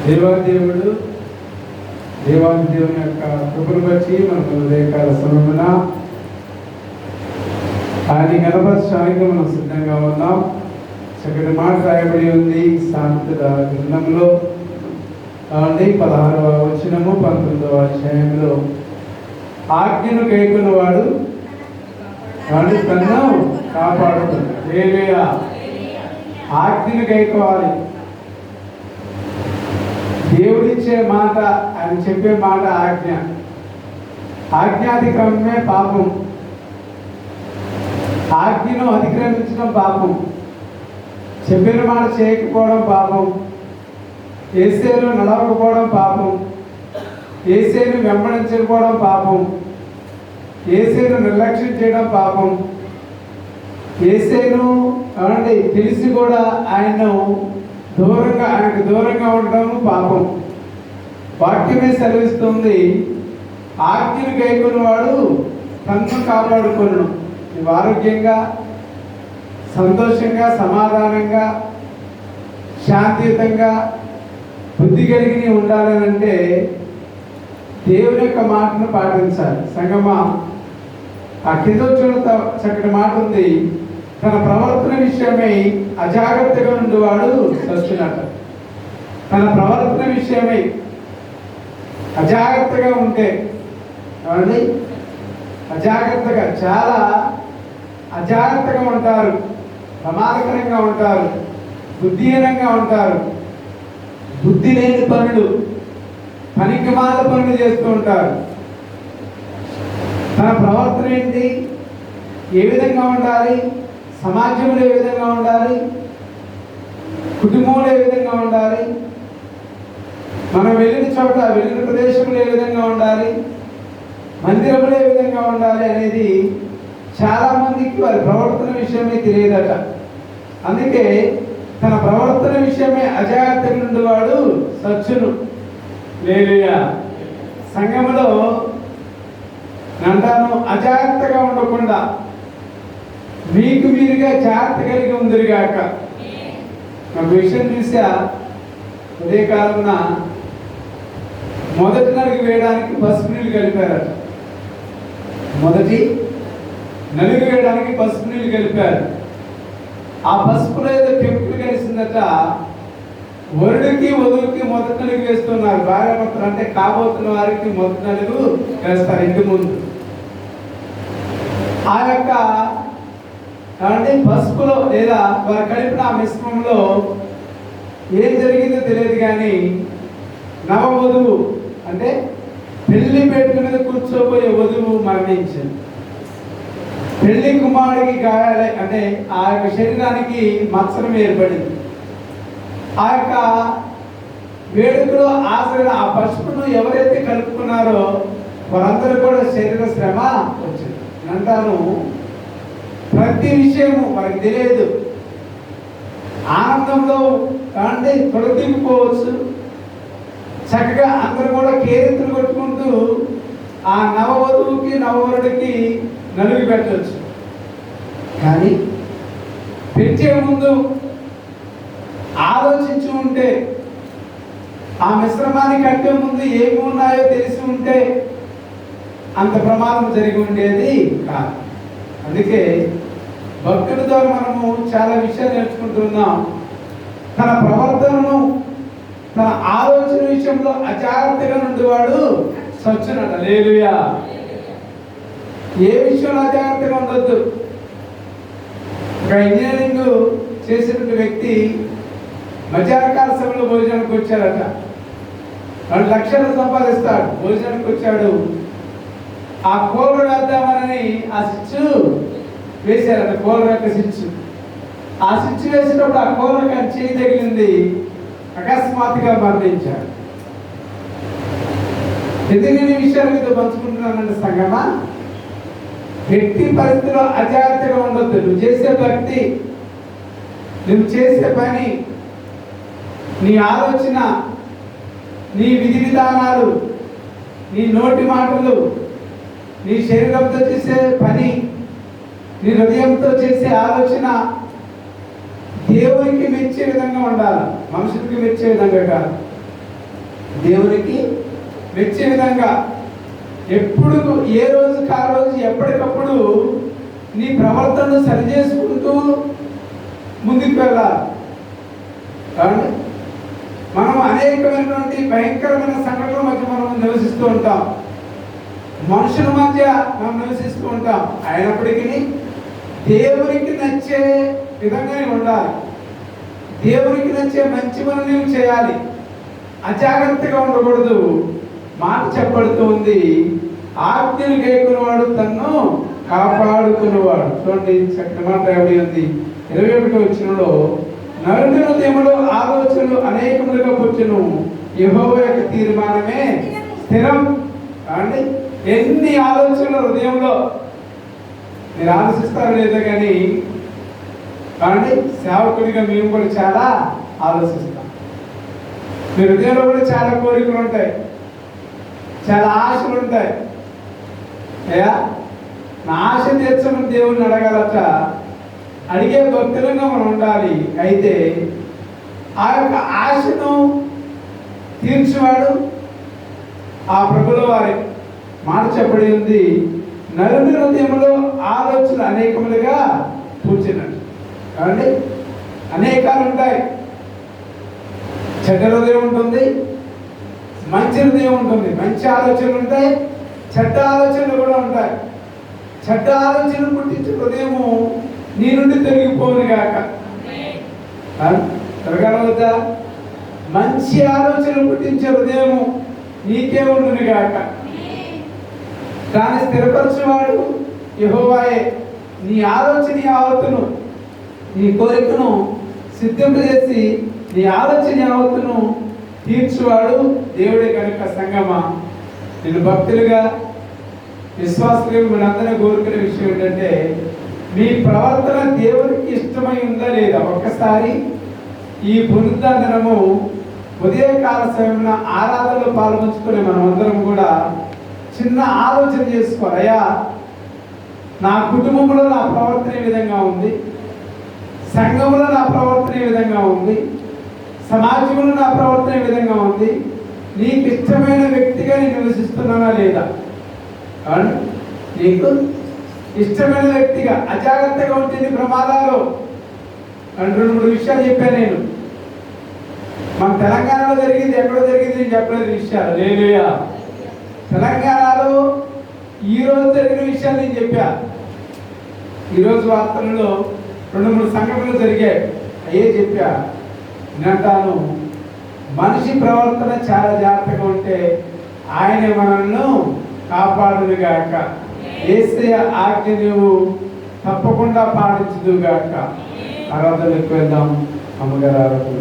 దేవాదేవుడు దేవుని యొక్క కృపను బట్టి మనకు ఉదయకాల సమయమున ఆయన కనపరచడానికి మనం సిద్ధంగా ఉన్నాం. చక్కటి మాట రాయబడి ఉంది సామెతల గ్రంథంలో 16వ వచనము 19వ అధ్యాయంలో, ఆజ్ఞను గైకొన్నవాడు తన్ను కాపాడుతుంది. హల్లెలూయా. ఆజ్ఞను గైకోవాలి. దేవుడిచ్చే మాట, ఆయన చెప్పే మాట ఆజ్ఞ. ఆజ్ఞాతిక్రమమే పాపం. ఆజ్ఞను అతిక్రమించడం పాపం. చెప్పిన మాట చేయకపోవడం పాపం. యేసేను నడవకపోవడం పాపం. యేసేను వెంబడించకపోవడం పాపం. యేసేను నిర్లక్ష్యం చేయడం పాపం. యేసేను తెలిసి కూడా ఆయనకు దూరంగా ఉండడం పాపం. వాక్యమే సెలవిస్తుంది, ఆజ్ఞను గైకొన్నవాడు తన్ను కాపాడుకొనును. నువ్వు ఆరోగ్యంగా, సంతోషంగా, సమాధానంగా, శాంతియుతంగా, బుద్ధి కలిగి ఉండాలనంటే దేవుని యొక్క మాటను పాటించాలి. సంగమా, ఆ కింద చూడ చక్కటి మాట ఉంది, తన ప్రవర్తన విషయమై అజాగ్రత్తగా ఉండేవాడు సచ్చునట. తన ప్రవర్తన విషయమై అజాగ్రత్తగా ఉంటే అజాగ్రత్తగా, చాలా అజాగ్రత్తగా ఉంటారు, ప్రమాదకరంగా ఉంటారు, బుద్ధిహీనంగా ఉంటారు. బుద్ధి లేని పనులు, పనికిమాల పనులు చేస్తూ ఉంటారు. తన ప్రవర్తన ఏంటి, ఏ విధంగా ఉండాలి, సమాజంలో ఏ విధంగా ఉండాలి, కుటుంబంలో ఏ విధంగా ఉండాలి, మనం వెళ్ళిన చోట, వెళ్ళిన ప్రదేశంలో ఏ విధంగా ఉండాలి, మందిరంలో ఏ విధంగా ఉండాలి అనేది చాలా మందికి వారి ప్రవర్తన విషయమే తెలియదట. అందుకే తన ప్రవర్తన విషయమే అజాగ్రత్తగా ఉండేవాడు సచ్చును. హల్లెలూయా. సంఘములో అంటాను, అజాగ్రత్తగా ఉండకుండా మీకు మీరుగా జాగ్రత్త కలిగి ఉందిగాక. ఒక విషయం చూసా, ఉదయకాలమున మొదటి నలుగు వేయడానికి పసుపు నీళ్ళు కలిపారట. మొదటి నలుగు వేయడానికి పసుపు నీళ్ళు కలిపారు. ఆ పసుపులో ఏదో కెమికల్ కలిసిందట. వరుడికి వధువుకి మొదటి నలుగు వేస్తున్నారు. భార్యాభర్తలు అంటే కాబోతున్న వారికి మొదటి నలుగు వేస్తారు ఇంటి ముందు. ఆ యొక్క పసుపులో లేదా వారు కలిపిన ఆ మిశ్రమంలో ఏం జరిగిందో తెలియదు, కానీ నవవధువు అంటే పెళ్లి పీట మీద కూర్చోబోయే వధువు మరణించింది. పెళ్లి కుమారుడికి గాయాలే, అంటే ఆ యొక్క శరీరానికి మత్సరం ఏర్పడింది. ఆ యొక్క వేడుకలో ఆ పసుపును ఎవరైతే కలుపుకున్నారో వారందరూ కూడా శరీర శ్రమ వచ్చింది. అంటాను, ప్రతి విషయము వారికి తెలియదు. ఆనందంలో తొలగిపోవచ్చు, చక్కగా అందరూ కూడా కేరింతలు కొట్టుకుంటూ ఆ నవవధువుకి నవవరుడికి నలుగు పెట్టవచ్చు. కానీ పెట్టే ముందు ఆలోచించి ఉంటే, ఆ మిశ్రమాన్ని కట్టే ముందు ఏమి ఉన్నాయో తెలిసి ఉంటే అంత ప్రమాదం జరిగి ఉండేది కాదు. అందుకే భక్తుల ద్వారా మనము చాలా విషయాలు నేర్చుకుంటున్నాం. తన ప్రవర్తనను, తన ఆలోచన విషయంలో అజాగ్రత్తగా ఉండేవాడు సచ్చునట. హల్లెలూయా. ఏ విషయంలో అజాగ్రత్తగా ఉండొద్దు. ఒక ఇంజనీరింగ్ చేసినటువంటి వ్యక్తి మధ్యాహ్నకాల సమయంలో భోజనానికి వచ్చారట. 2 లక్షలు సంపాదిస్తాడు. భోజనానికి వచ్చాడు. ఆ కూలర్ వేద్దామని ఆ స్విచ్ వేశారట. కూలర్ యొక్క స్విచ్. ఆ స్విచ్ వేసినప్పుడు ఆ కూలర్ చేయి తగిలింది. అకస్మాత్తుగా మరణించాడు. ఎందుకు నేను విషయాల మీద పంచుకుంటున్నానంటే సంగమా, వ్యక్తి పరిస్థితిలో అజాగ్రత్తగా ఉండొద్దు. నువ్వు చేసే భక్తి, నువ్వు చేసే పని, నీ ఆలోచన, నీ విధి విధానాలు, నీ నోటి మాటలు, నీ శరీరంతో చేసే పని, నీ హృదయంతో చేసే ఆలోచన దేవునికి మెచ్చే విధంగా ఉండాలి, మనుషులకి మెచ్చే విధంగా కాదు. దేవునికి మెచ్చే విధంగా ఎప్పుడు ఏ రోజుకి ఆ రోజు ఎప్పటికప్పుడు నీ ప్రవర్తనను సరిచేసుకుంటూ ముందుకు వెళ్ళాలి. కాబట్టి మనం అనేకమైనటువంటి భయంకరమైన సంఘటనల మధ్య మనం నివసిస్తూ ఉంటాం, మనుషుల మధ్య మనం నివసిస్తూ ఉంటాం. అయినప్పటికీ దేవునికి నచ్చే విధంగానే ఉండాలి, దేవునికి నచ్చే మంచి పనులు చేయాలి, అజాగ్రత్తగా ఉండకూడదు. మాట చెప్పబడుతూ ఉంది, ఆజ్ఞలు గైకొనేవాడు తన్ను కాపాడుకునేవాడు. చూడండి చక్కటి మాట రాయబడి ఉంది 21వ వచనంలో, నరుని హృదయములో ఆలోచనలు అనేకములుగా పుట్టును, యెహోవా యొక్క తీర్మానమే స్థిరం. అంటే ఎన్ని ఆలోచనలు హృదయంలో మీరు ఆలోచిస్తారో లేదో కానీ సేవకుడిగా మేము కూడా చాలా ఆలోచిస్తాం. మీ హృదయంలో కూడా చాలా కోరికలు ఉంటాయి, చాలా ఆశలు ఉంటాయి. అయ్యా నా ఆశ తీర్చమని దేవుడిని అడగాలట, అడిగే భక్తులుగా మనం ఉండాలి. అయితే ఆ యొక్క ఆశను తీర్చేవాడు ఆ ప్రభుల వారి మాట చెప్పబడి ఉంది, నరుని హృదయంలో ఆలోచనలు అనేకములుగా కూర్చున్నాడు. కాబట్టి అనేకాలు ఉంటాయి. చెడ్డ హృదయం ఉంటుంది, మంచి హృదయం ఉంటుంది. మంచి ఆలోచనలు ఉంటాయి, చెడ్డ ఆలోచనలు కూడా ఉంటాయి. చెడ్డ ఆలోచనలు పుట్టించే హృదయము నీ నుండి తొలగిపోవును గాక. తొలగలవుతా? మంచి ఆలోచనలు పుట్టించే హృదయము నీకే ఉండును గాక. దాన్ని స్థిరపరచువాడు యెహోవాయే. నీ ఆలోచన యావత్తును, నీ కోరికను సిద్ధింపజేసి నీ ఆలోచన యావత్తును తీర్చువాడు దేవుడే కనుక సంగమా, నేను భక్తులుగా విశ్వాసులుగా మనందరినీ కోరుకునే విషయం ఏంటంటే, మీ ప్రవర్తన దేవునికి ఇష్టమై ఉందా లేదా? ఒక్కసారి ఈ పునరుద్ధరణము ఉదయకాల సమయంలో ఆరాధనలో పాల్పంచుకునే మనమందరం కూడా చిన్న ఆలోచన చేసుకోవాలి. అయ్యా నా కుటుంబంలో నా ప్రవర్తన ఏ విధంగా ఉంది, సంఘంలో నా ప్రవర్తన ఏ విధంగా ఉంది, సమాజంలో నా ప్రవర్తన ఏ విధంగా ఉంది, నీకు ఇష్టమైన వ్యక్తిగా నేను నివసిస్తున్నానా లేదా? నీకు ఇష్టమైన వ్యక్తిగా అజాగ్రత్తగా ఉంటుంది ప్రమాదాలు. 2-3 విషయాలు చెప్పాను నేను. మన తెలంగాణలో జరిగింది, ఎక్కడో జరిగింది నేను చెప్పలేదు విషయాలు. లేదుయా తెలంగాణలో ఈరోజు జరిగిన విషయాలు నేను చెప్పా. ఈరోజు వార్తలలో 2-3 సంఘటనలు జరిగాయి, అయ్యే చెప్పా. నేనంటాను, మనిషి ప్రవర్తన చాలా జాగ్రత్తగా ఉంటే ఆయన మనల్ని కాపాడునుగాక. యేసయ్య ఆజ్ఞ నువ్వు తప్పకుండా పాటించుదుగాక. ఆరాధనకు వెళ్దాం. అమ్మగారు ఆరాధన